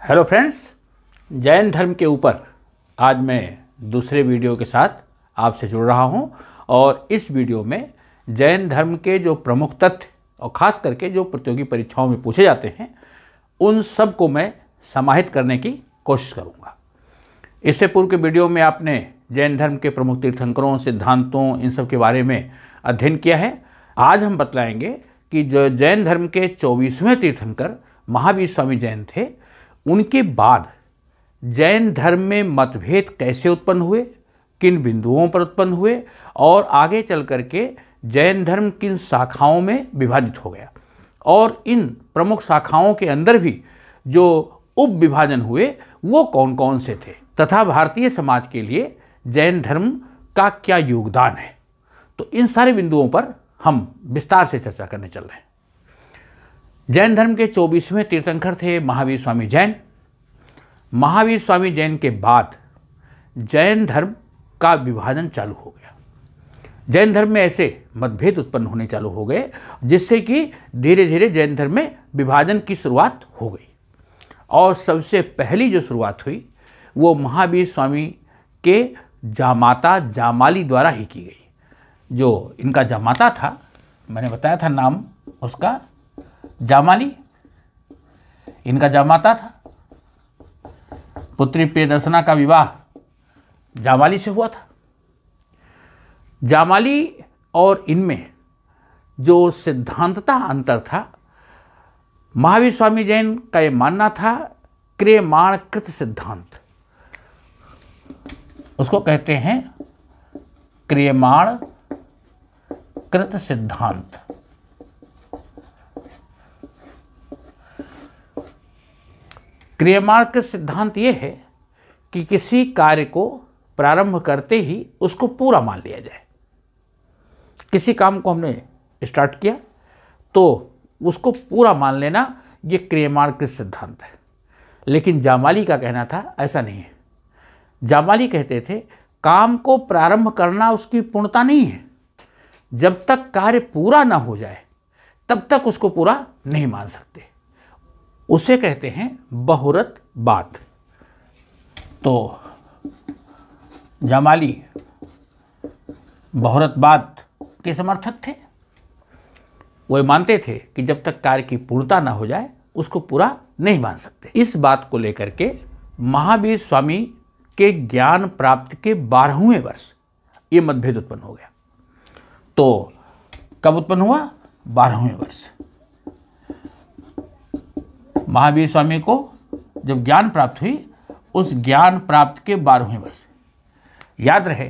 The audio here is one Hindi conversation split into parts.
हेलो फ्रेंड्स, जैन धर्म के ऊपर आज मैं दूसरे वीडियो के साथ आपसे जुड़ रहा हूं और इस वीडियो में जैन धर्म के जो प्रमुख तथ्य और ख़ास करके जो प्रतियोगी परीक्षाओं में पूछे जाते हैं उन सब को मैं समाहित करने की कोशिश करूंगा। इससे पूर्व के वीडियो में आपने जैन धर्म के प्रमुख तीर्थंकरों, सिद्धांतों, इन सब के बारे में अध्ययन किया है। आज हम बतलाएंगे कि जो जैन धर्म के 24वें तीर्थंकर महावीर स्वामी जैन थे, उनके बाद जैन धर्म में मतभेद कैसे उत्पन्न हुए, किन बिंदुओं पर उत्पन्न हुए और आगे चल करके जैन धर्म किन शाखाओं में विभाजित हो गया और इन प्रमुख शाखाओं के अंदर भी जो उप विभाजन हुए वो कौन कौन से थे तथा भारतीय समाज के लिए जैन धर्म का क्या योगदान है। तो इन सारे बिंदुओं पर हम विस्तार से चर्चा करने चल रहे हैं। जैन धर्म के 24वें तीर्थंकर थे महावीर स्वामी जैन। महावीर स्वामी जैन के बाद जैन धर्म का विभाजन चालू हो गया। जैन धर्म में ऐसे मतभेद उत्पन्न होने चालू हो गए जिससे कि धीरे धीरे जैन धर्म में विभाजन की शुरुआत हो गई। और सबसे पहली जो शुरुआत हुई वो महावीर स्वामी के जामाता जामाली द्वारा ही की गई। जो इनका जामाता था, मैंने बताया था नाम उसका जामाली, इनका जामाता था। पुत्री प्रियदर्शना का विवाह जामाली से हुआ था। जामाली और इनमें जो सिद्धांतता अंतर था, महावीर स्वामी जैन का ये मानना था क्रियमाणकृत सिद्धांत, उसको कहते हैं क्रियमाणकृत सिद्धांत। क्रियमाणकृत सिद्धांत ये है कि किसी कार्य को प्रारंभ करते ही उसको पूरा मान लिया जाए। किसी काम को हमने स्टार्ट किया तो उसको पूरा मान लेना, ये क्रियमाणकृत सिद्धांत है। लेकिन जामाली का कहना था ऐसा नहीं है। जामाली कहते थे काम को प्रारंभ करना उसकी पूर्णता नहीं है, जब तक कार्य पूरा ना हो जाए तब तक उसको पूरा नहीं मान सकते। उसे कहते हैं बहुरतवाद। तो जामाली बहुरतवाद के समर्थक थे। वो मानते थे कि जब तक कार्य की पूर्णता ना हो जाए उसको पूरा नहीं मान सकते। इस बात को लेकर के महावीर स्वामी के ज्ञान प्राप्ति के 12वें वर्ष ये मतभेद उत्पन्न हो गया। तो कब उत्पन्न हुआ? 12वें वर्ष। महावीर स्वामी को जब ज्ञान प्राप्त हुई, उस ज्ञान प्राप्त के 12वें वर्ष। याद रहे,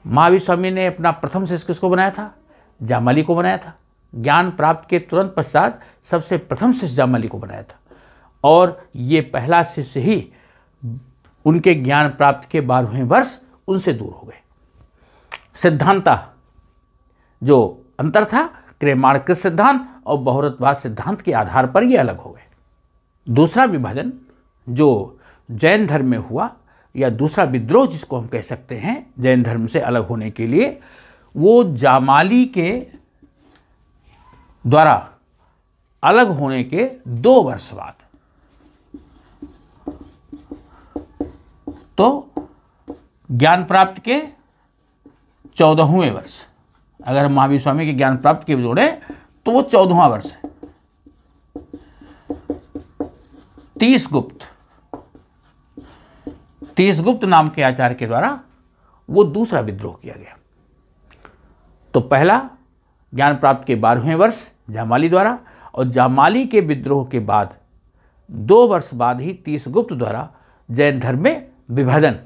महावीर स्वामी ने अपना प्रथम शिष्य किसको बनाया था? जामाली को बनाया था। ज्ञान प्राप्त के तुरंत पश्चात सबसे प्रथम शिष्य जामाली को बनाया था और ये पहला शिष्य ही उनके ज्ञान प्राप्त के 12वें वर्ष उनसे दूर हो गए। सिद्धांता जो अंतर था, क्रियमाणकृत सिद्धांत और बहुरतवाद सिद्धांत के आधार पर ये अलग हो गए। दूसरा विभाजन जो जैन धर्म में हुआ, या दूसरा विद्रोह जिसको हम कह सकते हैं जैन धर्म से अलग होने के लिए, वो जामाली के द्वारा अलग होने के 2 वर्ष बाद। तो ज्ञान प्राप्त के 14वें वर्ष, अगर हम महावीर स्वामी के ज्ञान प्राप्त के जोड़े तो वो 14वां वर्ष है। 30 गुप्त नाम के आचार्य के द्वारा वो दूसरा विद्रोह किया गया। तो पहला ज्ञान प्राप्त के 12वें वर्ष जामाली द्वारा, और जामाली के विद्रोह के बाद 2 वर्ष बाद ही 30 गुप्त द्वारा जैन धर्म में विभाजन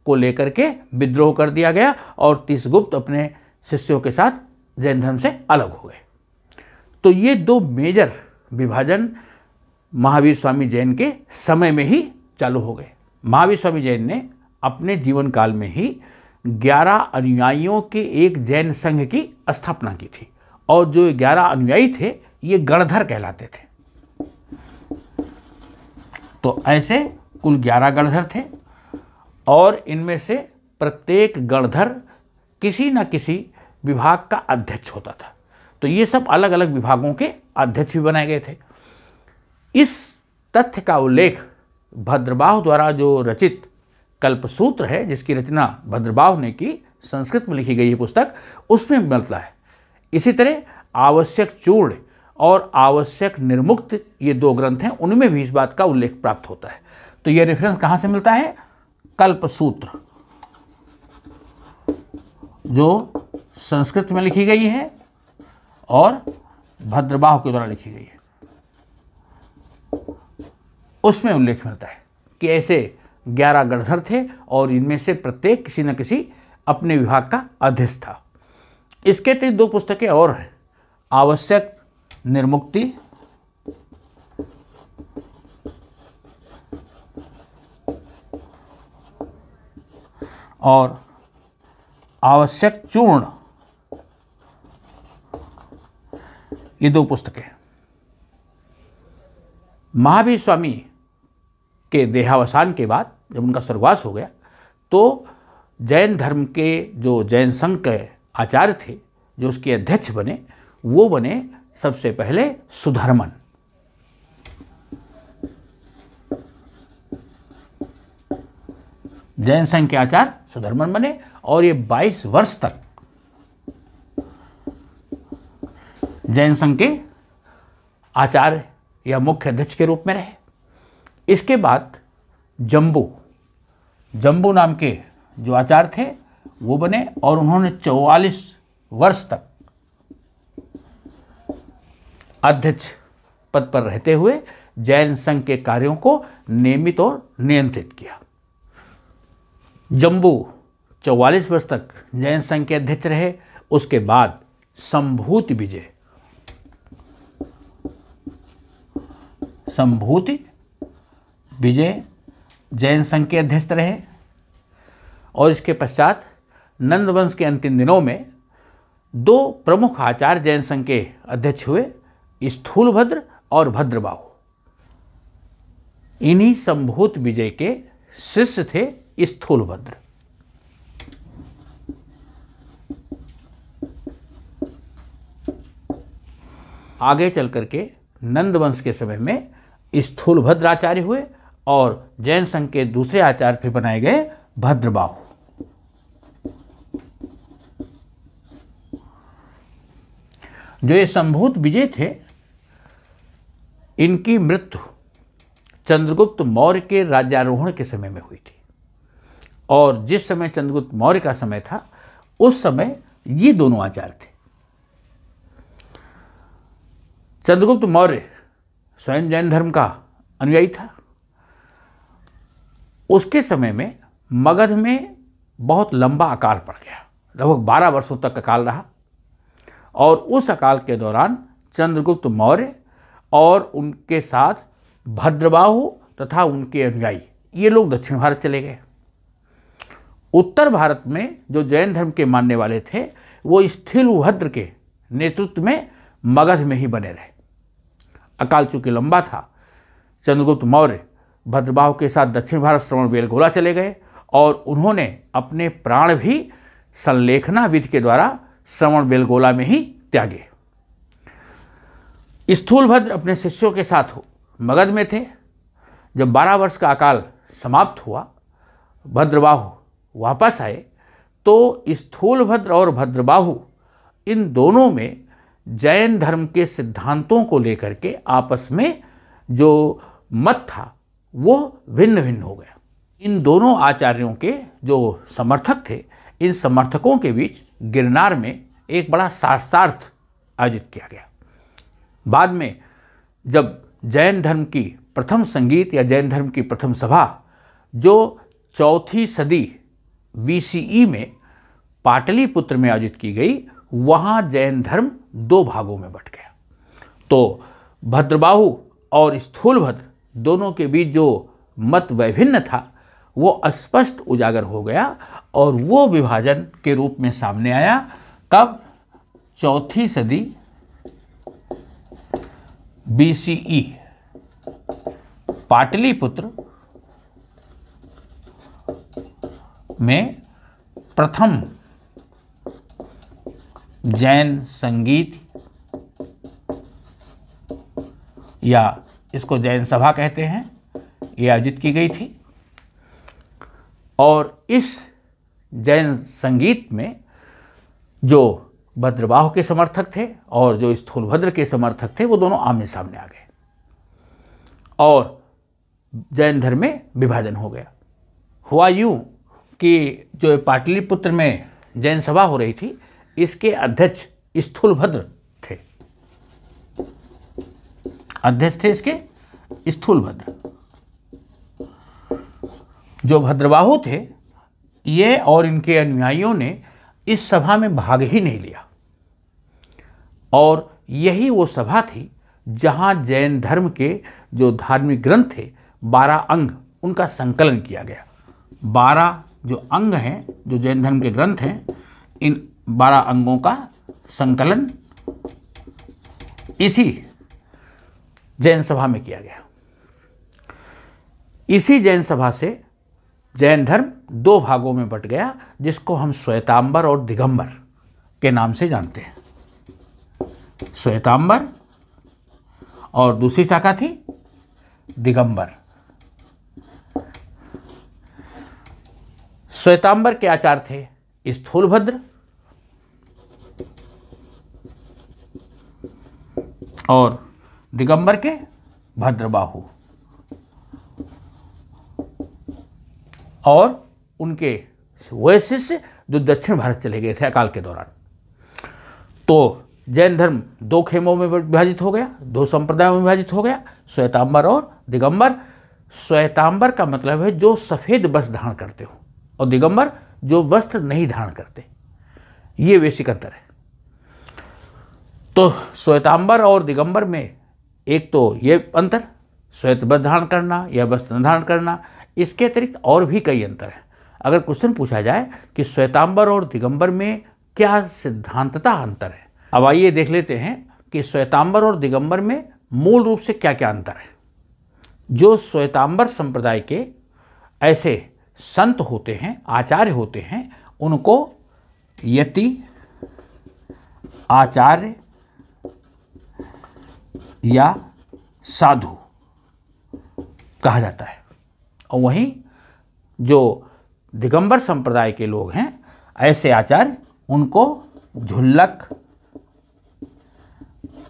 को लेकर के विद्रोह कर दिया गया और 30 गुप्त अपने शिष्यों के साथ जैन धर्म से अलग हो गए। तो ये 2 मेजर विभाजन महावीर स्वामी जैन के समय में ही चालू हो गए। महावीर स्वामी जैन ने अपने जीवन काल में ही 11 अनुयायियों के एक जैन संघ की स्थापना की थी और जो 11 अनुयायी थे ये गणधर कहलाते थे। तो ऐसे कुल 11 गणधर थे और इनमें से प्रत्येक गणधर किसी न किसी विभाग का अध्यक्ष होता था। तो ये सब अलग अलग विभागों के अध्यक्ष भी बनाए गए थे। इस तथ्य का उल्लेख भद्रबाहु द्वारा जो रचित कल्पसूत्र है, जिसकी रचना भद्रबाहु ने की, संस्कृत में लिखी गई है पुस्तक, उसमें मिलता है। इसी तरह आवश्यक चूर्ण और आवश्यक निर्मुक्त, ये 2 ग्रंथ हैं, उनमें भी इस बात का उल्लेख प्राप्त होता है। तो ये रेफरेंस कहाँ से मिलता है? कल्पसूत्र, जो संस्कृत में लिखी गई है और भद्रबाहु के द्वारा लिखी गई है, उसमें उल्लेख मिलता है कि ऐसे 11 गणधर थे और इनमें से प्रत्येक किसी न किसी अपने विभाग का अध्यक्ष था। इसके अतिरिक्त 2 पुस्तकें और हैं, आवश्यक निर्मुक्ति और आवश्यक चूर्ण, ये 2 पुस्तकें। महावीर स्वामी के देहावसान के बाद जब उनका स्वर्गवास हो गया, तो जैन धर्म के जो जैन संघ के आचार्य थे, जो उसके अध्यक्ष बने, वो बने सबसे पहले सुधर्मन। जैन संघ के आचार्य सुधर्मन बने और ये 22 वर्ष तक जैन संघ के आचार्य या मुख्य अध्यक्ष के रूप में रहे। इसके बाद जम्बू नाम के जो आचार्य थे वो बने और उन्होंने 44 वर्ष तक अध्यक्ष पद पर रहते हुए जैन संघ के कार्यों को नियमित और नियंत्रित किया। जम्बू 44 वर्ष तक जैन संघ के अध्यक्ष रहे। उसके बाद संभूति विजय जैन संघ के अध्यक्ष रहे और इसके पश्चात नंद वंश के अंतिम दिनों में 2 प्रमुख आचार्य जैन संघ के अध्यक्ष हुए, स्थूलभद्र और भद्रबाहु। इन्हीं संभूति विजय के शिष्य थे स्थूलभद्र। आगे चल करके नंद वंश के समय में स्थूलभद्र आचार्य हुए और जैन संघ के दूसरे आचार्य फिर बनाए गए भद्रबाहु। जो ये संभूत विजय थे, इनकी मृत्यु चंद्रगुप्त मौर्य के राज्यारोहण के समय में हुई थी और जिस समय चंद्रगुप्त मौर्य का समय था, उस समय ये दोनों आचार्य थे। चंद्रगुप्त मौर्य स्वयं जैन धर्म का अनुयायी था। उसके समय में मगध में बहुत लंबा अकाल पड़ गया, लगभग 12 वर्षों तक अकाल रहा और उस अकाल के दौरान चंद्रगुप्त मौर्य और उनके साथ भद्रबाहु तथा उनके अनुयायी, ये लोग दक्षिण भारत चले गए। उत्तर भारत में जो जैन धर्म के मानने वाले थे, वो स्थूलभद्र के नेतृत्व में मगध में ही बने रहे। अकाल चूंकि लंबा था, चंद्रगुप्त मौर्य भद्रबाहु के साथ दक्षिण भारत श्रवणबेलगोला चले गए और उन्होंने अपने प्राण भी संलेखना विधि के द्वारा श्रवणबेलगोला में ही त्यागे। स्थूलभद्र अपने शिष्यों के साथ मगध में थे। जब 12 वर्ष का अकाल समाप्त हुआ, भद्रबाहु वापस आए, तो स्थूलभद्र और भद्रबाहु इन दोनों में जैन धर्म के सिद्धांतों को लेकर के आपस में जो मत था वो भिन्न भिन्न हो गया। इन दोनों आचार्यों के जो समर्थक थे, इन समर्थकों के बीच गिरनार में एक बड़ा शास्त्रार्थ आयोजित किया गया। बाद में जब जैन धर्म की प्रथम संगीत या जैन धर्म की प्रथम सभा जो 4वीं सदी BCE में पाटलिपुत्र में आयोजित की गई, वहाँ जैन धर्म 2 भागों में बंट गया। तो भद्रबाहु और स्थूलभद्र दोनों के बीच जो मत वैभिन्न था वो स्पष्ट उजागर हो गया और वो विभाजन के रूप में सामने आया। कब? 4वीं सदी BCE पाटलिपुत्र में प्रथम जैन संगीत या इसको जैन सभा कहते हैं, ये आयोजित की गई थी। और इस जैन संगीत में जो भद्रबाहु के समर्थक थे और जो स्थूलभद्र के समर्थक थे वो दोनों आमने सामने आ गए और जैन धर्म में विभाजन हो गया। हुआ यूँ कि जो पाटलिपुत्र में जैन सभा हो रही थी, इसके अध्यक्ष स्थूलभद्र थे। अध्यक्ष थे इसके स्थूलभद्र। जो भद्रबाहु थे, ये और इनके अनुयायियों ने इस सभा में भाग ही नहीं लिया। और यही वो सभा थी जहां जैन धर्म के जो धार्मिक ग्रंथ थे, 12 अंग, उनका संकलन किया गया। 12 जो अंग हैं, जो जैन धर्म के ग्रंथ हैं, इन 12 अंगों का संकलन इसी जैन सभा में किया गया। इसी जैन सभा से जैन धर्म 2 भागों में बट गया, जिसको हम श्वेतांबर और दिगंबर के नाम से जानते हैं। श्वेतांबर और दूसरी शाखा थी दिगंबर। श्वेतांबर के आचार्य थे स्थूलभद्र और दिगंबर के भद्रबाहु, और उनके वे शिष्य जो दक्षिण भारत चले गए थे अकाल के दौरान। तो जैन धर्म 2 खेमों में विभाजित हो गया, 2 संप्रदायों में विभाजित हो गया, श्वेतांबर और दिगंबर। श्वेतांबर का मतलब है जो सफ़ेद वस्त्र धारण करते हो, और दिगंबर जो वस्त्र नहीं धारण करते। ये बेसिक अंतर है। तो श्वेतांबर और दिगंबर में एक तो ये अंतर, श्वेत वस्त्र धारण करना या वस्त्र न धारण करना। इसके अतिरिक्त और भी कई अंतर हैं। अगर क्वेश्चन पूछा जाए कि श्वेतांबर और दिगंबर में क्या सिद्धांतता अंतर है, अब आइए देख लेते हैं कि श्वेतांबर और दिगंबर में मूल रूप से क्या क्या अंतर है। जो श्वेतांबर संप्रदाय के ऐसे संत होते हैं, आचार्य होते हैं, उनको यति, आचार्य या साधु कहा जाता है। और वहीं जो दिगंबर संप्रदाय के लोग हैं, ऐसे आचार्य, उनको झुल्लक,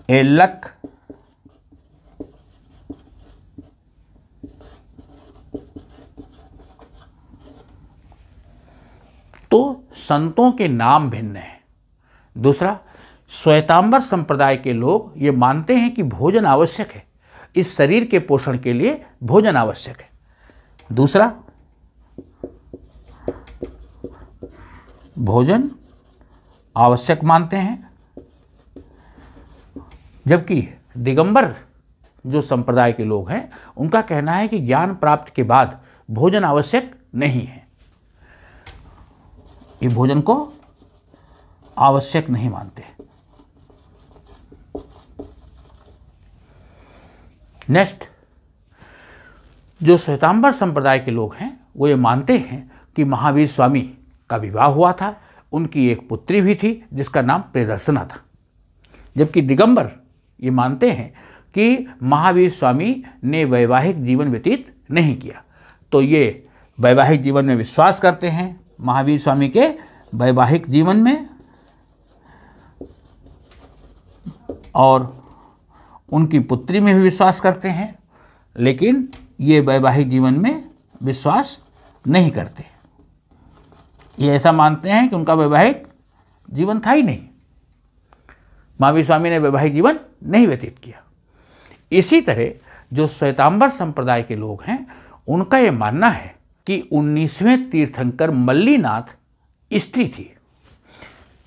एल्लक, तो संतों के नाम भिन्न हैं। दूसरा, श्वेतांबर संप्रदाय के लोग ये मानते हैं कि भोजन आवश्यक है, इस शरीर के पोषण के लिए भोजन आवश्यक है। दूसरा, भोजन आवश्यक मानते हैं, जबकि दिगंबर जो संप्रदाय के लोग हैं, उनका कहना है कि ज्ञान प्राप्त के बाद भोजन आवश्यक नहीं है। ये भोजन को आवश्यक नहीं मानते। नेक्स्ट, जो श्वेतांबर संप्रदाय के लोग हैं, वो ये मानते हैं कि महावीर स्वामी का विवाह हुआ था, उनकी एक पुत्री भी थी जिसका नाम प्रियदर्शना था। जबकि दिगंबर ये मानते हैं कि महावीर स्वामी ने वैवाहिक जीवन व्यतीत नहीं किया। तो ये वैवाहिक जीवन में विश्वास करते हैं, महावीर स्वामी के वैवाहिक जीवन में, और उनकी पुत्री में भी विश्वास करते हैं, लेकिन ये वैवाहिक जीवन में विश्वास नहीं करते। ये ऐसा मानते हैं कि उनका वैवाहिक जीवन था ही नहीं, महावीर स्वामी ने वैवाहिक जीवन नहीं व्यतीत किया। इसी तरह जो श्वेतांबर संप्रदाय के लोग हैं, उनका ये मानना है कि 19वें तीर्थंकर मल्लीनाथ स्त्री थी।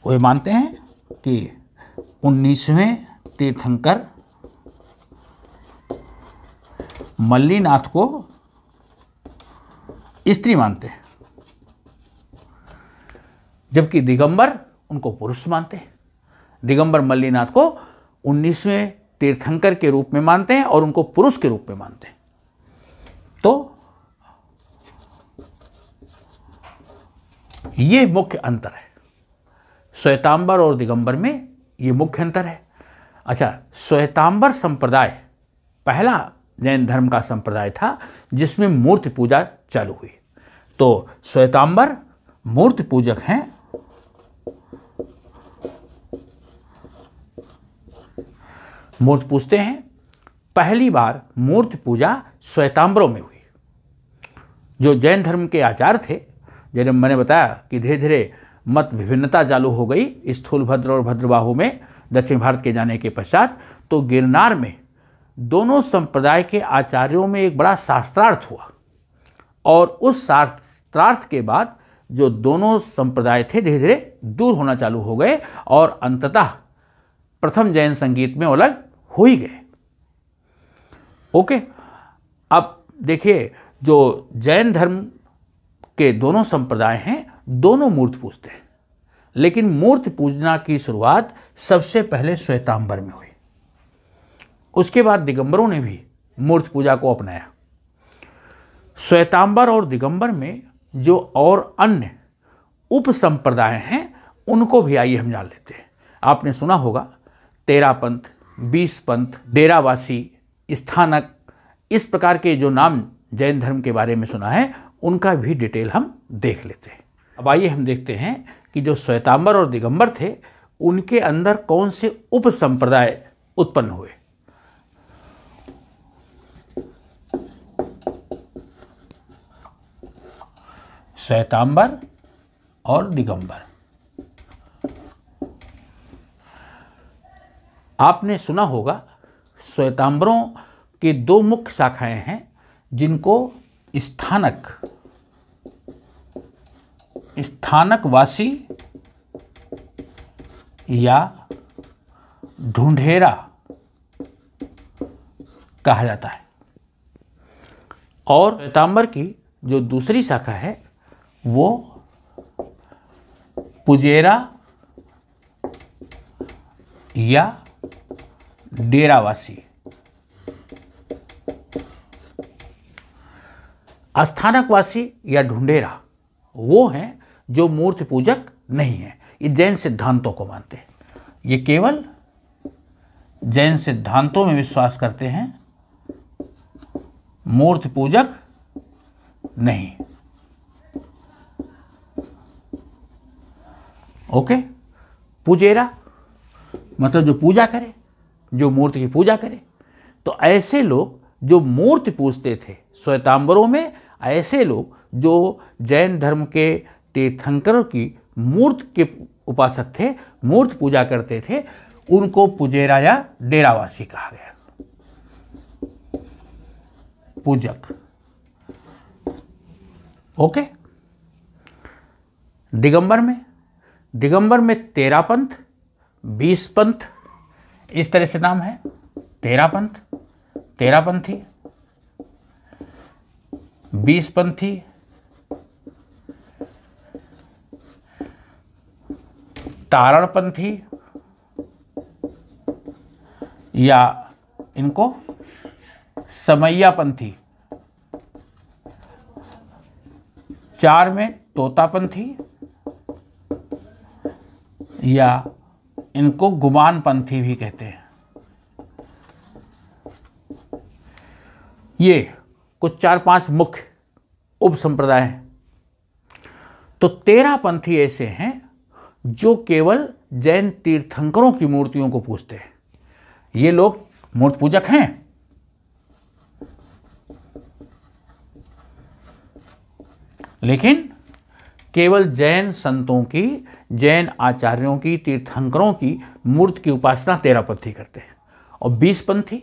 वो ये मानते हैं कि 19वें तीर्थंकर मल्लीनाथ को स्त्री मानते हैं, जबकि दिगंबर उनको पुरुष मानते हैं। दिगंबर मल्लीनाथ को 19वें तीर्थंकर के रूप में मानते हैं और उनको पुरुष के रूप में मानते हैं। तो ये मुख्य अंतर है। श्वेतांबर और दिगंबर में ये मुख्य अंतर है। अच्छा, श्वेतांबर संप्रदाय पहला जैन धर्म का संप्रदाय था जिसमें मूर्ति पूजा चालू हुई। तो श्वेतांबर मूर्ति पूजक हैं। मूर्ति पूजते हैं। पहली बार मूर्ति पूजा श्वेतांबरों में हुई। जो जैन धर्म के आचार्य थे, जैसे मैंने बताया कि धीरे धीरे मत विभिन्नता चालू हो गई स्थूलभद्र और भद्रबाहु में दक्षिण भारत के जाने के पश्चात, तो गिरनार में दोनों संप्रदाय के आचार्यों में एक बड़ा शास्त्रार्थ हुआ और उस शास्त्रार्थ के बाद जो दोनों संप्रदाय थे धीरे धीरे दूर होना चालू हो गए और अंततः प्रथम जैन संगीत में अलग हो ही गए। ओके, अब देखिए जो जैन धर्म के दोनों संप्रदाय हैं, दोनों मूर्ति पूजते हैं, लेकिन मूर्ति पूजना की शुरुआत सबसे पहले श्वेतांबर में हुई। उसके बाद दिगंबरों ने भी मूर्ति पूजा को अपनाया। श्वेतांबर और दिगंबर में जो और अन्य उप संप्रदाय हैं उनको भी आइए हम जान लेते हैं। आपने सुना होगा 13 पंथ, 20 पंथ, डेरावासी, स्थानक, इस प्रकार के जो नाम जैन धर्म के बारे में सुना है उनका भी डिटेल हम देख लेते हैं। अब आइए हम देखते हैं कि जो श्वेतांबर और दिगंबर थे उनके अंदर कौन से उप संप्रदाय उत्पन्न हुए। श्वेतांबर और दिगंबर। आपने सुना होगा श्वेतांबरों की 2 मुख्य शाखाएं हैं जिनको स्थानकवासी या ढूंढेरा कहा जाता है, और श्वेतांबर की जो दूसरी शाखा है वो पुजेरा या डेरावासी। स्थानकवासी या ढूंढेरा वो हैं जो मूर्ति पूजक नहीं है। ये जैन सिद्धांतों को मानते हैं, ये केवल जैन सिद्धांतों में विश्वास करते हैं, मूर्ति पूजक नहीं। ओके, पुजेरा मतलब जो पूजा करे, जो मूर्ति की पूजा करे। तो ऐसे लोग जो मूर्ति पूजते थे श्वेतांबरों में, ऐसे लोग जो जैन धर्म के तीर्थंकरों की मूर्ति के उपासक थे, मूर्ति पूजा करते थे, उनको पुजेरा या डेरावासी कहा गया, पूजक। ओके, दिगंबर में 13 पंथ, 20 पंथ, इस तरह से नाम है। 13 पंथ, 13 पंथी, 20 पंथी, तारण पंथी या इनको समैया पंथी, 4 में तोता पंथी या इनको गुमान पंथी भी कहते हैं। ये कुछ 4-5 मुख्य उप संप्रदाय हैं। तो 13 पंथी ऐसे हैं जो केवल जैन तीर्थंकरों की मूर्तियों को पूजते हैं। ये लोग मूर्ति पूजक हैं, लेकिन केवल जैन संतों की, जैन आचार्यों की, तीर्थंकरों की मूर्ति की उपासना 13 पंथी करते हैं। और 20 पंथी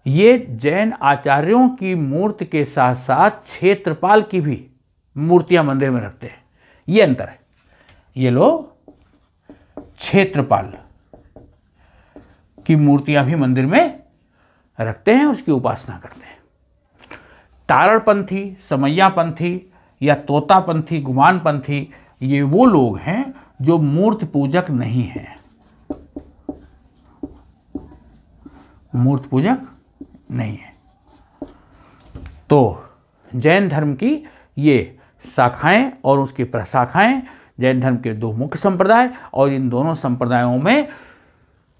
ये जैन आचार्यों की मूर्ति के साथ साथ क्षेत्रपाल की भी मूर्तियां मंदिर में रखते हैं। ये अंतर है। ये लोग क्षेत्रपाल की मूर्तियां भी मंदिर में रखते हैं, उसकी उपासना करते हैं। तारण पंथी, समैया पंथी या तोता पंथी, गुमान पंथी, ये वो लोग हैं जो मूर्ति पूजक नहीं हैं, मूर्ति पूजक नहीं है। तो जैन धर्म की ये शाखाएं और उसकी प्रशाखाएं, जैन धर्म के 2 मुख्य संप्रदाय, और इन दोनों संप्रदायों में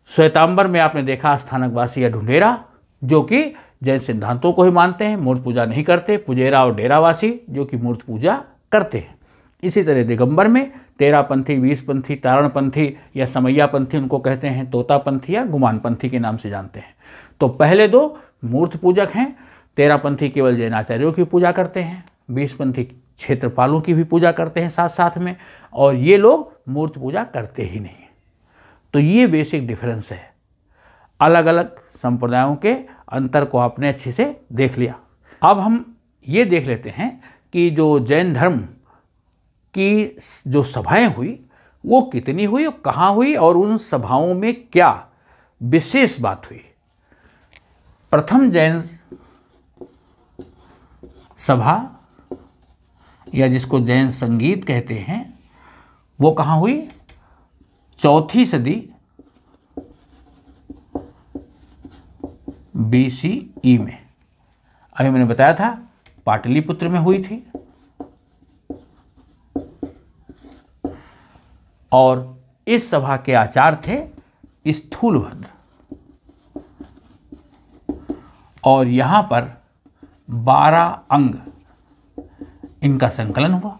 श्वेतांबर में आपने देखा स्थानकवासी या ढूंढेरा, जो कि जैन सिद्धांतों को ही मानते हैं, मूर्त पूजा नहीं करते। पुजेरा और डेरावासी जो कि मूर्त पूजा करते हैं। इसी तरह दिगंबर में 13पंथी, 20पंथी, तारणपंथी या समैयापंथी उनको कहते हैं, तोतापंथी या गुमानपंथी के नाम से जानते हैं। तो पहले दो मूर्त पूजक हैं। 13पंथी केवल जैन आचार्यों की पूजा करते हैं, 20पंथी क्षेत्रपालों की भी पूजा करते हैं साथ साथ में, और ये लोग मूर्त पूजा करते ही नहीं। तो ये बेसिक डिफरेंस है। अलग अलग संप्रदायों के अंतर को आपने अच्छे से देख लिया। अब हम ये देख लेते हैं कि जो जैन धर्म की जो सभाएं हुई वो कितनी हुई और कहाँ हुई, और उन सभाओं में क्या विशेष बात हुई। प्रथम जैन सभा या जिसको जैन संगीत कहते हैं वो कहाँ हुई? 4वीं सदी BCE में। अभी मैंने बताया था पाटलिपुत्र में हुई थी, और इस सभा के आचार्य थे स्थूलभद्र, और यहाँ पर 12 अंग इनका संकलन हुआ।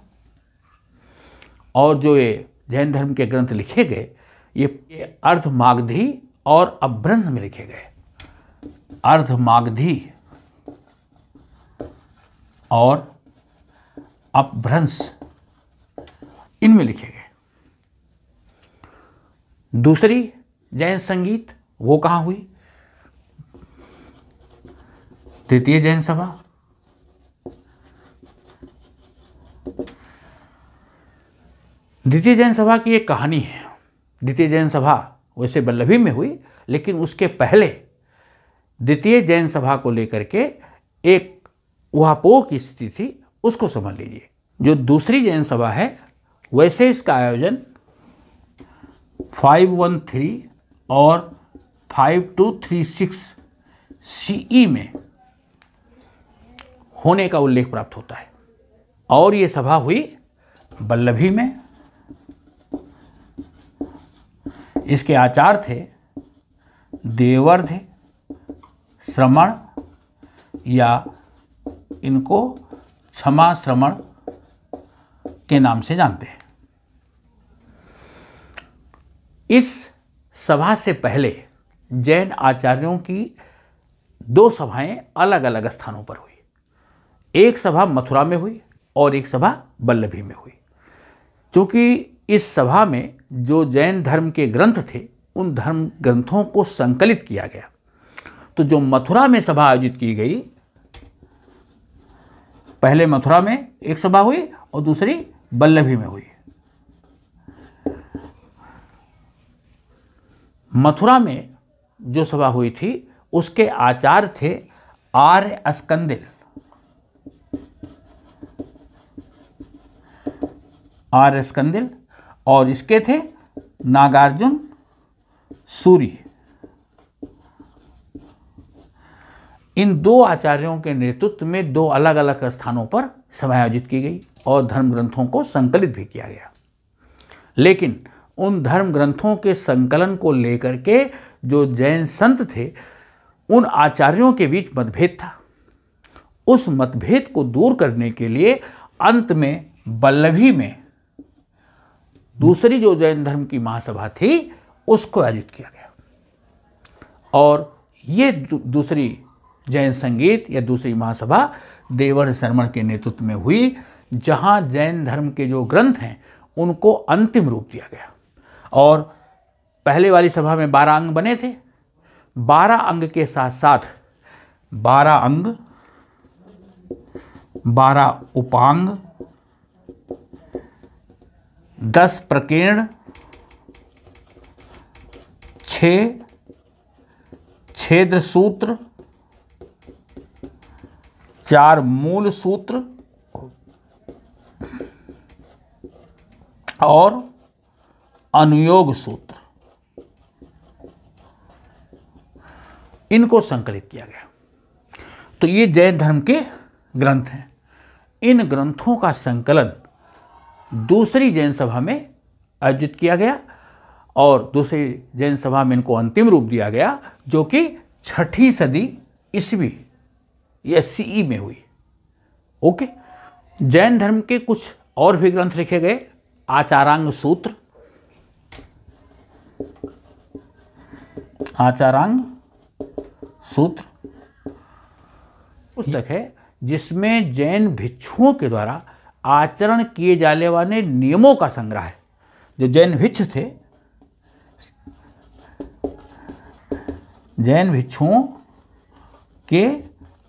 और जो ये जैन धर्म के ग्रंथ लिखे गए ये अर्धमागधी और अपभ्रंश में लिखे गए। अर्धमागधी और अपभ्रंश इनमें लिखे गए। दूसरी जैन संगीत वो कहाँ हुई? तृतीय जैन सभा। द्वितीय जैन सभा की एक कहानी है। द्वितीय जैन सभा वैसे वल्लभी में हुई, लेकिन उसके पहले द्वितीय जैन सभा को लेकर के एक उहापोह की स्थिति थी, उसको समझ लीजिए। जो दूसरी जैन सभा है वैसे इसका आयोजन 513 और 5236 CE में होने का उल्लेख प्राप्त होता है, और ये सभा हुई वल्लभी में। इसके आचार्य थे देवर्ध श्रमण, या इनको क्षमा श्रमण के नाम से जानते हैं। इस सभा से पहले जैन आचार्यों की 2 सभाएं अलग अलग स्थानों पर हुई। एक सभा मथुरा में हुई और एक सभा वल्लभी में हुई। क्योंकि इस सभा में जो जैन धर्म के ग्रंथ थे उन धर्म ग्रंथों को संकलित किया गया। तो जो मथुरा में सभा आयोजित की गई, पहले मथुरा में एक सभा हुई और दूसरी वल्लभी में हुई। मथुरा में जो सभा हुई थी उसके आचार्य थे आर्य अस्कंदिल। आर्य अस्कंदिल, और इसके थे नागार्जुन सूरी। इन 2 आचार्यों के नेतृत्व में 2 अलग अलग स्थानों पर सभा आयोजित की गई और धर्म ग्रंथों को संकलित भी किया गया। लेकिन उन धर्म ग्रंथों के संकलन को लेकर के जो जैन संत थे उन आचार्यों के बीच मतभेद था। उस मतभेद को दूर करने के लिए अंत में वल्लभी में दूसरी जो जैन धर्म की महासभा थी उसको आयोजित किया गया, और ये दूसरी जैन संगीत या दूसरी महासभा देवर्ध शर्मण के नेतृत्व में हुई, जहां जैन धर्म के जो ग्रंथ हैं उनको अंतिम रूप दिया गया। और पहले वाली सभा में 12 अंग बने थे। 12 अंग के साथ साथ 12 अंग, 12 उपांग, 10 प्रकीर्ण, 6 छेद सूत्र, 4 मूल सूत्र और अनुयोग सूत्र, इनको संकलित किया गया। तो ये जैन धर्म के ग्रंथ हैं। इन ग्रंथों का संकलन दूसरी जैन सभा में आयोजित किया गया और दूसरी जैन सभा में इनको अंतिम रूप दिया गया, जो कि 6ठी सदी ईस्वी यह सीई में हुई। ओके। जैन धर्म के कुछ और भी ग्रंथ लिखे गए। आचारांग सूत्र, आचारांग सूत्र पुस्तक है जिसमें जैन भिक्षुओं के द्वारा आचरण किए जाने वाले नियमों का संग्रह है। जो जैन भिक्षु थे, जैन भिक्षुओं के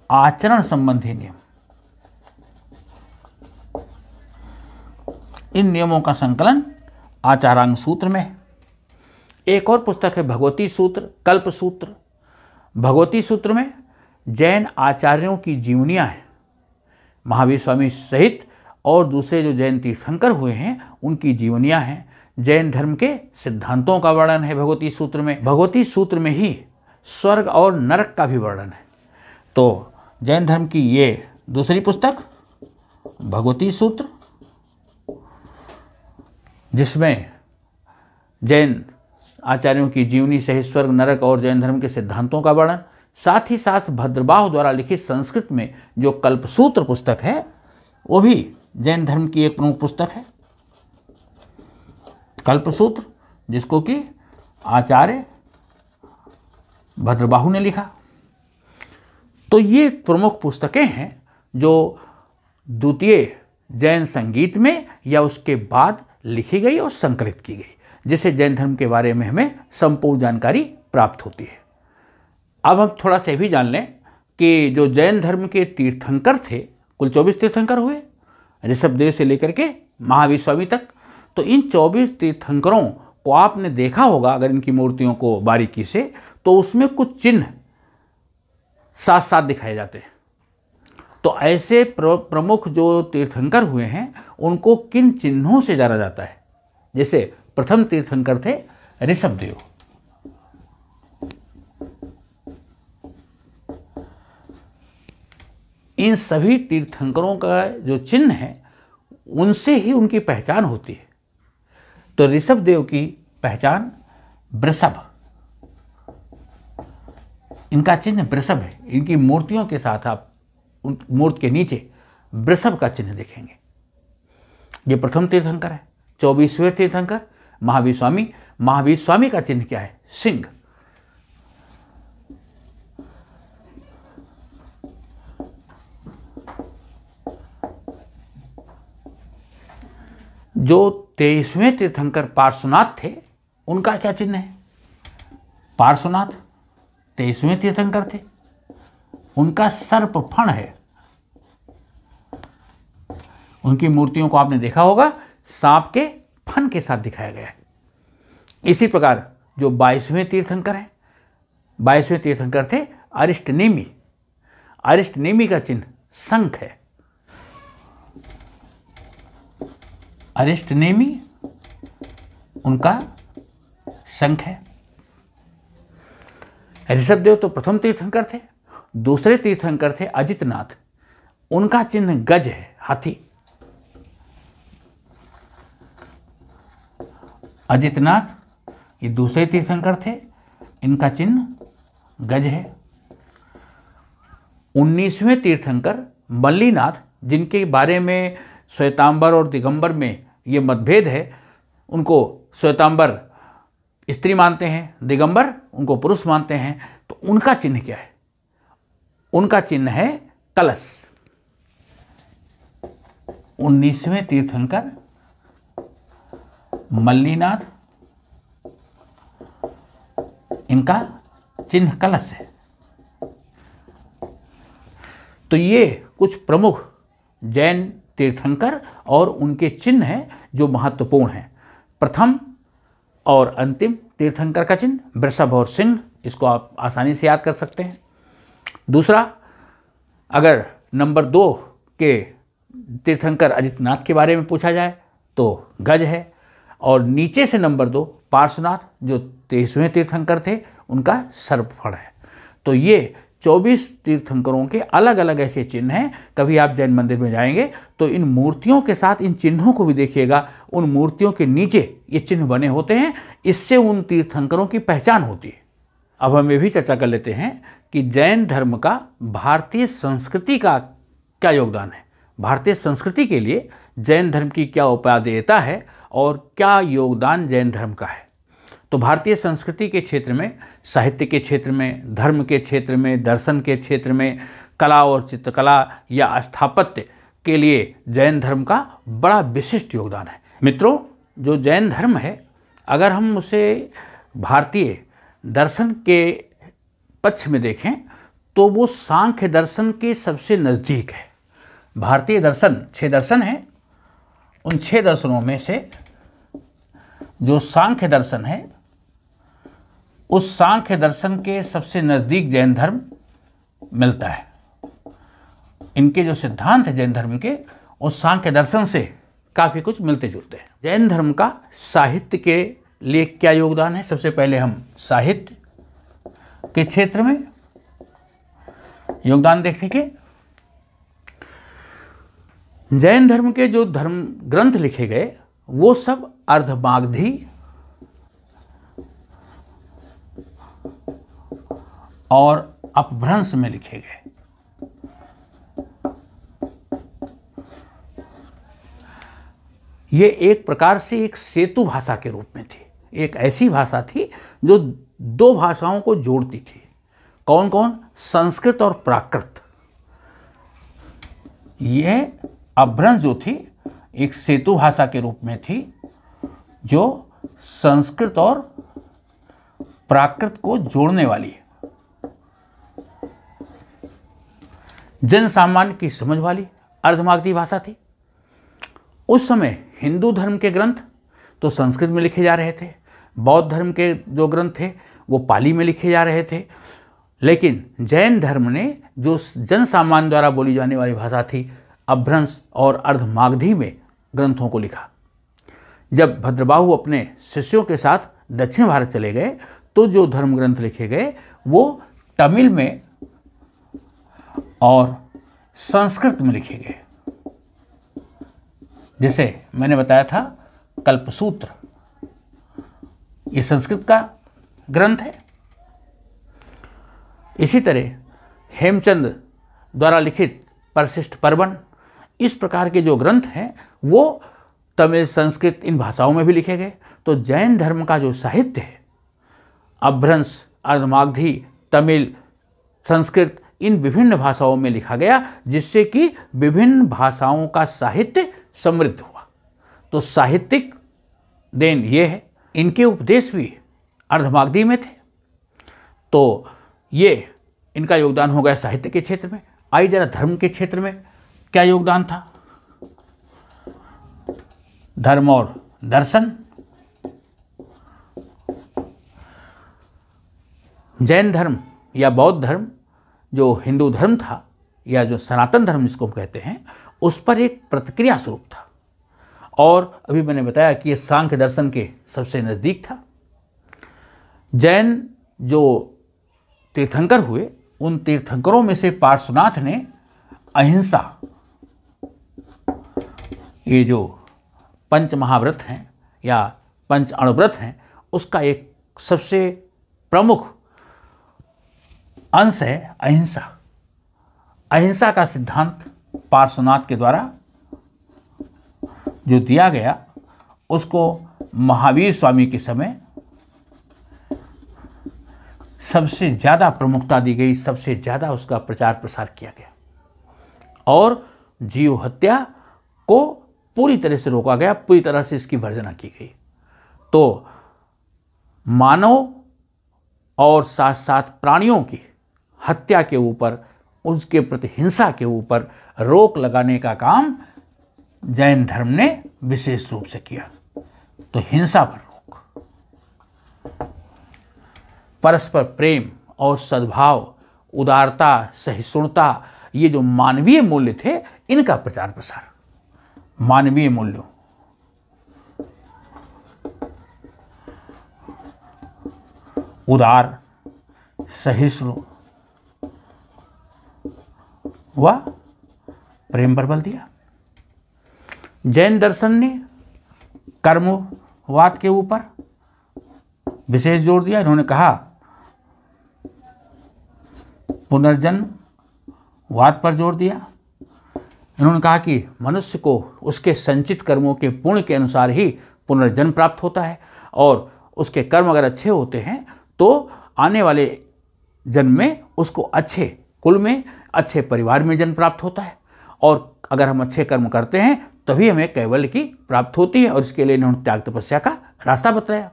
आचरण संबंधी नियम, इन नियमों का संकलन आचारांग सूत्र में है। एक और पुस्तक है भगवती सूत्र, कल्प सूत्र। भगवती सूत्र में जैन आचार्यों की जीवनियाँ हैं, महावीर स्वामी सहित और दूसरे जो जैन तीर्थंकर हुए हैं उनकी जीवनियाँ हैं। जैन धर्म के सिद्धांतों का वर्णन है भगवती सूत्र में। भगवती सूत्र में ही स्वर्ग और नरक का भी वर्णन है। तो जैन धर्म की ये दूसरी पुस्तक भगवती सूत्र, जिसमें जैन आचार्यों की जीवनी सहित स्वर्ग, नरक और जैन धर्म के सिद्धांतों का वर्णन, साथ ही साथ भद्रबाहु द्वारा लिखित संस्कृत में जो कल्पसूत्र पुस्तक है वो भी जैन धर्म की एक प्रमुख पुस्तक है। कल्पसूत्र, जिसको कि आचार्य भद्रबाहु ने लिखा। तो ये प्रमुख पुस्तकें हैं जो द्वितीय जैन संगीत में या उसके बाद लिखी गई और संकलित की गई, जिससे जैन धर्म के बारे में हमें संपूर्ण जानकारी प्राप्त होती है। अब हम थोड़ा सा भी जान लें कि जो जैन धर्म के तीर्थंकर थे, कुल 24 तीर्थंकर हुए, ऋषभदेव से लेकर के महावीर स्वामी तक। तो इन 24 तीर्थंकरों को आपने देखा होगा अगर इनकी मूर्तियों को बारीकी से, तो उसमें कुछ चिन्ह साथ साथ दिखाए जाते हैं। तो ऐसे प्रमुख जो तीर्थंकर हुए हैं उनको किन चिन्हों से जाना जाता है? जैसे प्रथम तीर्थंकर थे ऋषभदेव। इन सभी तीर्थंकरों का जो चिन्ह है उनसे ही उनकी पहचान होती है। तो ऋषभदेव की पहचान वृषभ, इनका चिन्ह वृषभ है। इनकी मूर्तियों के साथ आप उन मूर्ति के नीचे वृषभ का चिन्ह देखेंगे। ये प्रथम तीर्थंकर है। 24वें तीर्थंकर महावीर स्वामी। महावीर स्वामी का चिन्ह क्या है? सिंह। जो 23वें तीर्थंकर पार्श्वनाथ थे, उनका क्या चिन्ह है? पार्श्वनाथ 23वें तीर्थंकर थे, उनका सर्प फण है। उनकी मूर्तियों को आपने देखा होगा, सांप के फन के साथ दिखाया गया है। इसी प्रकार जो 22वें तीर्थंकर हैं, 22वें तीर्थंकर थे अरिष्टनेमी। अरिष्टनेमी का चिन्ह शंख है। अरिष्टनेमी उनका शंख है। ऋषभदेव तो प्रथम तीर्थंकर थे। दूसरे तीर्थंकर थे अजितनाथ। उनका चिन्ह गज है, हाथी। अजितनाथ ये दूसरे तीर्थंकर थे, इनका चिन्ह गज है। 19वें तीर्थंकर मल्लीनाथ, जिनके बारे में श्वेतांबर और दिगंबर में ये मतभेद है, उनको श्वेतांबर स्त्री मानते हैं, दिगंबर उनको पुरुष मानते हैं। तो उनका चिन्ह क्या है? उनका चिन्ह है कलश। 19वें तीर्थंकर मल्लीनाथ, इनका चिन्ह कलश है। तो ये कुछ प्रमुख जैन तीर्थंकर और उनके चिन्ह हैं जो महत्वपूर्ण हैं। प्रथम और अंतिम तीर्थंकर का चिन्ह वृषभ और सिंह, इसको आप आसानी से याद कर सकते हैं। दूसरा, अगर नंबर 2 के तीर्थंकर अजितनाथ के बारे में पूछा जाए तो गज है। और नीचे से नंबर 2 पार्श्वनाथ, जो 23वें तीर्थंकर थे, उनका सर्पफण है। तो ये 24 तीर्थंकरों के अलग अलग ऐसे चिन्ह हैं। कभी आप जैन मंदिर में जाएंगे तो इन मूर्तियों के साथ इन चिन्हों को भी देखिएगा। उन मूर्तियों के नीचे ये चिन्ह बने होते हैं, इससे उन तीर्थंकरों की पहचान होती है। अब हम ये भी चर्चा कर लेते हैं कि जैन धर्म का भारतीय संस्कृति का क्या योगदान है, भारतीय संस्कृति के लिए जैन धर्म की क्या उपादेयता है और क्या योगदान जैन धर्म का है। तो भारतीय संस्कृति के क्षेत्र में, साहित्य के क्षेत्र में, धर्म के क्षेत्र में, दर्शन के क्षेत्र में, कला और चित्रकला या स्थापत्य के लिए जैन धर्म का बड़ा विशिष्ट योगदान है। मित्रों, जो जैन धर्म है, अगर हम उसे भारतीय दर्शन के पक्ष में देखें तो वो सांख्य दर्शन के सबसे नज़दीक है। भारतीय दर्शन 6 दर्शन हैं, उन 6 दर्शनों में से जो सांख्य दर्शन है, उस सांख्य दर्शन के सबसे नज़दीक जैन धर्म मिलता है। इनके जो सिद्धांत है जैन धर्म के, उस सांख्य दर्शन से काफ़ी कुछ मिलते जुलते हैं। जैन धर्म का साहित्य के लिए क्या योगदान है, सबसे पहले हम साहित्य के क्षेत्र में योगदान देखेंगे। जैन धर्म के जो धर्म ग्रंथ लिखे गए वो सब अर्धमागधी और अपभ्रंश में लिखे गए। ये एक प्रकार से एक सेतु भाषा के रूप में थी, एक ऐसी भाषा थी जो 2 भाषाओं को जोड़ती थी। कौन कौन? संस्कृत और प्राकृत। यह अपभ्रंश जो थी एक सेतु भाषा के रूप में थी जो संस्कृत और प्राकृत को जोड़ने वाली है, जन सामान्य की समझ वाली अर्धमागधी भाषा थी। उस समय हिंदू धर्म के ग्रंथ तो संस्कृत में लिखे जा रहे थे, बौद्ध धर्म के जो ग्रंथ थे वो पाली में लिखे जा रहे थे, लेकिन जैन धर्म ने जो जन सामान्य द्वारा बोली जाने वाली भाषा थी अपभ्रंश और अर्धमागधी में ग्रंथों को लिखा। जब भद्रबाहु अपने शिष्यों के साथ दक्षिण भारत चले गए तो जो धर्म ग्रंथ लिखे गए वो तमिल में और संस्कृत में लिखे गए। जैसे मैंने बताया था कल्पसूत्र, ये संस्कृत का ग्रंथ है। इसी तरह हेमचंद द्वारा लिखित परिशिष्ट पर्वन, इस प्रकार के जो ग्रंथ हैं वो तमिल, संस्कृत इन भाषाओं में भी लिखे गए। तो जैन धर्म का जो साहित्य है अपभ्रंश, अर्धमागधी, तमिल, संस्कृत इन विभिन्न भाषाओं में लिखा गया, जिससे कि विभिन्न भाषाओं का साहित्य समृद्ध हुआ। तो साहित्यिक देन ये है। इनके उपदेश भी अर्धमागधी में थे, तो ये इनका योगदान हो गया साहित्य के क्षेत्र में। आइए जरा धर्म के क्षेत्र में क्या योगदान था। धर्म और दर्शन। जैन धर्म या बौद्ध धर्म जो हिंदू धर्म था या जो सनातन धर्म जिसको हम कहते हैं, उस पर एक प्रतिक्रिया स्वरूप था। और अभी मैंने बताया कि ये सांख्य दर्शन के सबसे नज़दीक था। जैन जो तीर्थंकर हुए, उन तीर्थंकरों में से पार्श्वनाथ ने अहिंसा, ये जो पंच महाव्रत हैं या पंच अणुव्रत हैं, उसका एक सबसे प्रमुख अंश है अहिंसा। अहिंसा का सिद्धांत पार्श्वनाथ के द्वारा जो दिया गया, उसको महावीर स्वामी के समय सबसे ज़्यादा प्रमुखता दी गई, सबसे ज़्यादा उसका प्रचार प्रसार किया गया और जीव हत्या को पूरी तरह से रोका गया, पूरी तरह से इसकी वर्जना की गई। तो मानव और साथ साथ प्राणियों की हत्या के ऊपर, उसके प्रति हिंसा के ऊपर रोक लगाने का काम जैन धर्म ने विशेष रूप से किया। तो हिंसा पर रोक, परस्पर प्रेम और सद्भाव, उदारता, सहिष्णुता, ये जो मानवीय मूल्य थे, इनका प्रचार प्रसार। मानवीय मूल्यों, उदार, सहिष्णु व प्रेम पर बल दिया। जैन दर्शन ने कर्मवाद के ऊपर विशेष जोर दिया। इन्होंने कहा पुनर्जन्मवाद पर जोर दिया। इन्होंने कहा कि मनुष्य को उसके संचित कर्मों के पुण्य के अनुसार ही पुनर्जन्म प्राप्त होता है, और उसके कर्म अगर अच्छे होते हैं तो आने वाले जन्म में उसको अच्छे कुल में, अच्छे परिवार में जन्म प्राप्त होता है, और अगर हम अच्छे कर्म करते हैं तभी हमें कैवल्य की प्राप्त होती है, और इसके लिए इन्होंने त्याग तपस्या का रास्ता बताया।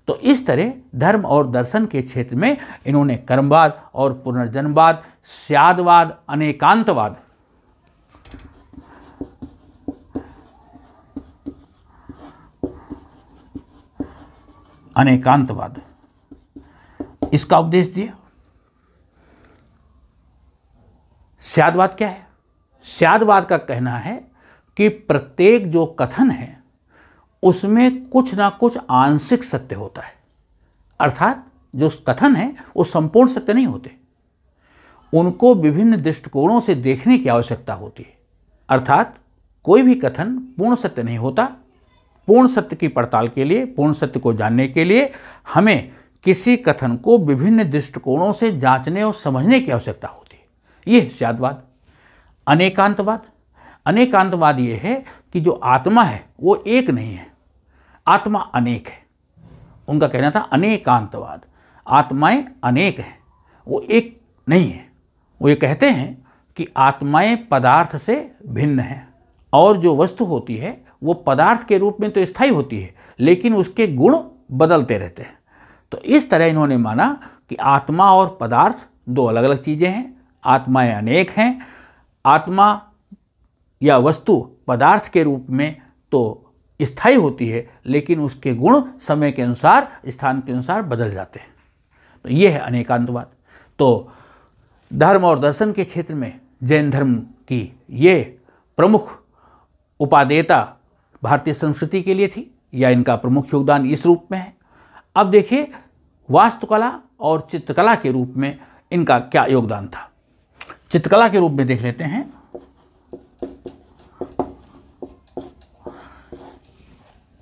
तो इस तरह धर्म और दर्शन के क्षेत्र में इन्होंने कर्मवाद और पुनर्जन्मवाद, स्यादवाद, अनेकांतवाद, इसका उपदेश दिया। स्यादवाद क्या है? स्यादवाद का कहना है कि प्रत्येक जो कथन है उसमें कुछ ना कुछ आंशिक सत्य होता है, अर्थात जो कथन है वो संपूर्ण सत्य नहीं होते, उनको विभिन्न दृष्टिकोणों से देखने की आवश्यकता होती है। अर्थात कोई भी कथन पूर्ण सत्य नहीं होता। पूर्ण सत्य की पड़ताल के लिए, पूर्ण सत्य को जानने के लिए हमें किसी कथन को विभिन्न दृष्टिकोणों से जांचने और समझने की आवश्यकता होती है। यह स्यादवाद। अनेकांतवाद, अनेकांतवाद ये है कि जो आत्मा है वो एक नहीं है, आत्मा अनेक है। उनका कहना था अनेकांतवाद, आत्माएं अनेक हैं, वो एक नहीं है। वो ये कहते हैं कि आत्माएं पदार्थ से भिन्न हैं, और जो वस्तु होती है वो पदार्थ के रूप में तो स्थायी होती है, लेकिन उसके गुण बदलते रहते हैं। तो इस तरह इन्होंने माना कि आत्मा और पदार्थ दो अलग अलग चीज़ें हैं, आत्माएं अनेक हैं। आत्मा या वस्तु पदार्थ के रूप में तो स्थायी होती है, लेकिन उसके गुण समय के अनुसार, स्थान के अनुसार बदल जाते हैं। तो ये है अनेकांतवाद। तो धर्म और दर्शन के क्षेत्र में जैन धर्म की ये प्रमुख उपादेयता भारतीय संस्कृति के लिए थी, या इनका प्रमुख योगदान इस रूप में है। अब देखिए वास्तुकला और चित्रकला के रूप में इनका क्या योगदान था। चित्रकला के रूप में देख लेते हैं।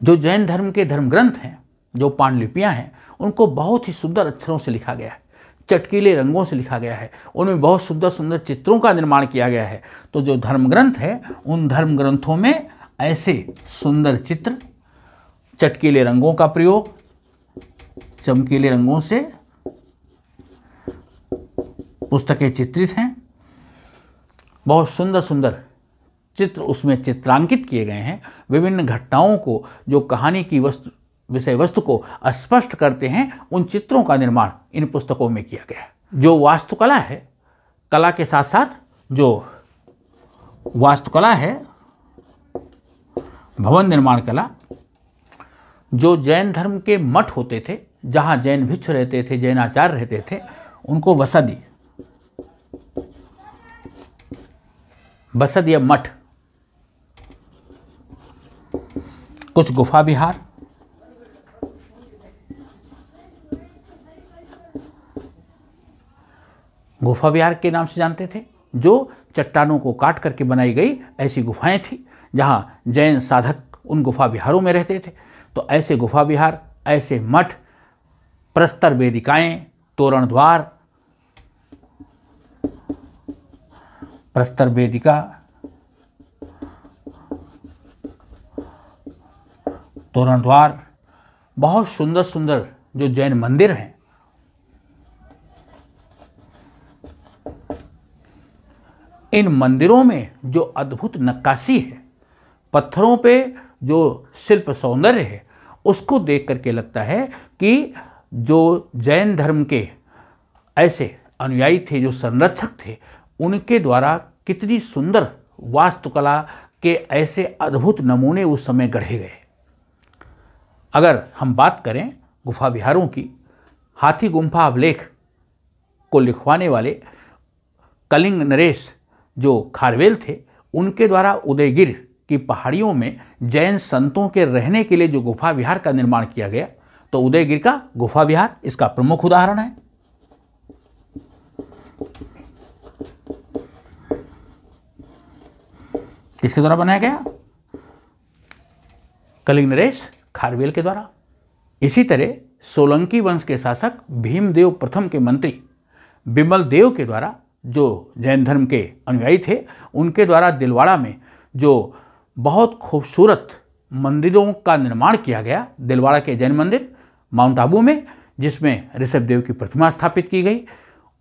जो जैन धर्म के धर्म ग्रंथ हैं, जो पांडुलिपियां हैं, उनको बहुत ही सुंदर अक्षरों से लिखा गया है, चटकीले रंगों से लिखा गया है, उनमें बहुत सुंदर सुंदर चित्रों का निर्माण किया गया है। तो जो धर्म ग्रंथ है, उन धर्म ग्रंथों में ऐसे सुंदर चित्र, चटकीले रंगों का प्रयोग, चमकीले रंगों से पुस्तकें चित्रित हैं, बहुत सुंदर सुंदर चित्र उसमें चित्रांकित किए गए हैं। विभिन्न घटनाओं को, जो कहानी की विषय वस्तु को स्पष्ट करते हैं, उन चित्रों का निर्माण इन पुस्तकों में किया गया है। जो वास्तुकला है, कला के साथ साथ जो वास्तुकला है, भवन निर्माण कला, जो जैन धर्म के मठ होते थे, जहाँ जैन भिक्षु रहते थे, जैन आचार्य रहते थे, उनको बसदी, बसद या मठ, कुछ गुफा विहार, गुफा विहार के नाम से जानते थे, जो चट्टानों को काट करके बनाई गई ऐसी गुफाएं थी, जहाँ जैन साधक उन गुफा विहारों में रहते थे। तो ऐसे गुफा विहार, ऐसे मठ, प्रस्तर वेदिकाएं, तोरण द्वार, प्रस्तर वेदिका, तोरण द्वार, बहुत सुंदर सुंदर जो जैन मंदिर हैं, इन मंदिरों में जो अद्भुत नक्काशी है, पत्थरों पे जो शिल्प सौंदर्य है, उसको देख करके लगता है कि जो जैन धर्म के ऐसे अनुयायी थे, जो संरक्षक थे, उनके द्वारा कितनी सुंदर वास्तुकला के ऐसे अद्भुत नमूने उस समय गढ़े गए। अगर हम बात करें गुफा विहारों की, हाथी गुम्फा अभिलेख को लिखवाने वाले कलिंग नरेश जो खारवेल थे, उनके द्वारा उदयगिर की पहाड़ियों में जैन संतों के रहने के लिए जो गुफा विहार का निर्माण किया गया, तो उदयगिर का गुफा विहार इसका प्रमुख उदाहरण है। किसके द्वारा बनाया गया? कलिंग नरेश खारवेल के द्वारा। इसी तरह सोलंकी वंश के शासक भीमदेव प्रथम के मंत्री बिमल देव के द्वारा, जो जैन धर्म के अनुयायी थे, उनके द्वारा दिलवाड़ा में जो बहुत खूबसूरत मंदिरों का निर्माण किया गया, दिलवाड़ा के जैन मंदिर माउंट आबू में, जिसमें ऋषभ देव की प्रतिमा स्थापित की गई,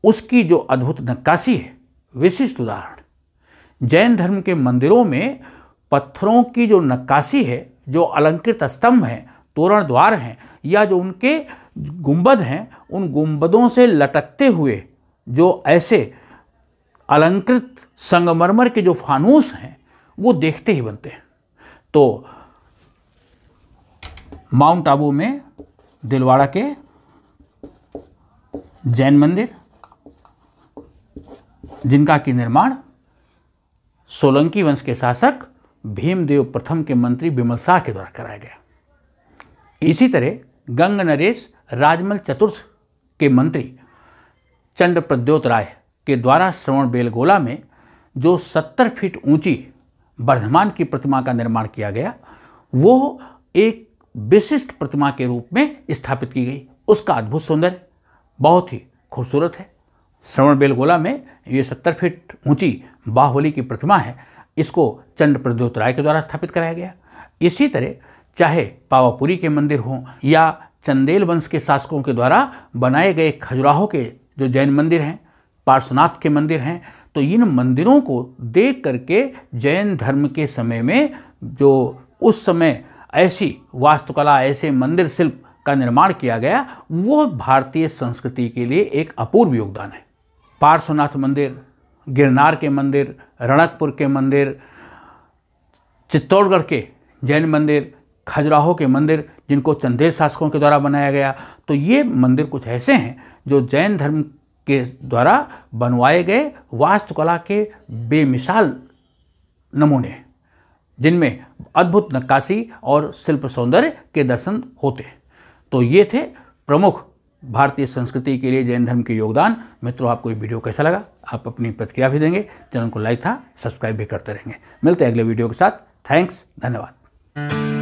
उसकी जो अद्भुत नक्काशी है, विशिष्ट उदाहरण। जैन धर्म के मंदिरों में पत्थरों की जो नक्काशी है, जो अलंकृत स्तंभ हैं, तोरण द्वार हैं, या जो उनके गुंबद हैं, उन गुंबदों से लटकते हुए जो ऐसे अलंकृत संगमरमर के जो फानूस हैं, वो देखते ही बनते हैं। तो माउंट आबू में दिलवाड़ा के जैन मंदिर, जिनका की निर्माण सोलंकी वंश के शासक भीमदेव प्रथम के मंत्री बिमल शाह के द्वारा कराया गया। इसी तरह गंग नरेश राजमल चतुर्थ के मंत्री चंद्र प्रद्योत राय के द्वारा श्रवण बेलगोला में जो 70 फीट ऊंची वर्धमान की प्रतिमा का निर्माण किया गया, वो एक विशिष्ट प्रतिमा के रूप में स्थापित की गई। उसका अद्भुत सौंदर्य बहुत ही खूबसूरत है। श्रवण बेलगोला में ये 70 फीट ऊंची बाहुबली की प्रतिमा है, इसको चंद्र प्रद्योत राय के द्वारा स्थापित कराया गया। इसी तरह चाहे पावापुरी के मंदिर हों या चंदेल वंश के शासकों के द्वारा बनाए गए खजुराहो के जो जैन मंदिर हैं, पार्श्वनाथ के मंदिर हैं, तो इन मंदिरों को देख करके जैन धर्म के समय में जो उस समय ऐसी वास्तुकला, ऐसे मंदिर शिल्प का निर्माण किया गया, वो भारतीय संस्कृति के लिए एक अपूर्व योगदान है। पार्श्वनाथ मंदिर, गिरनार के मंदिर, रणकपुर के मंदिर, चित्तौड़गढ़ के जैन मंदिर, खजुराहो के मंदिर, जिनको चंदेल शासकों के द्वारा बनाया गया, तो ये मंदिर कुछ ऐसे हैं जो जैन धर्म के द्वारा बनवाए गए वास्तुकला के बेमिसाल नमूने, जिनमें अद्भुत नक्काशी और शिल्प सौंदर्य के दर्शन होते हैं। तो ये थे प्रमुख भारतीय संस्कृति के लिए जैन धर्म के योगदान। मित्रों, आपको ये वीडियो कैसा लगा? आप अपनी प्रतिक्रिया भी देंगे, चैनल को लाइक था, सब्सक्राइब भी करते रहेंगे। मिलते हैं अगले वीडियो के साथ। थैंक्स, धन्यवाद।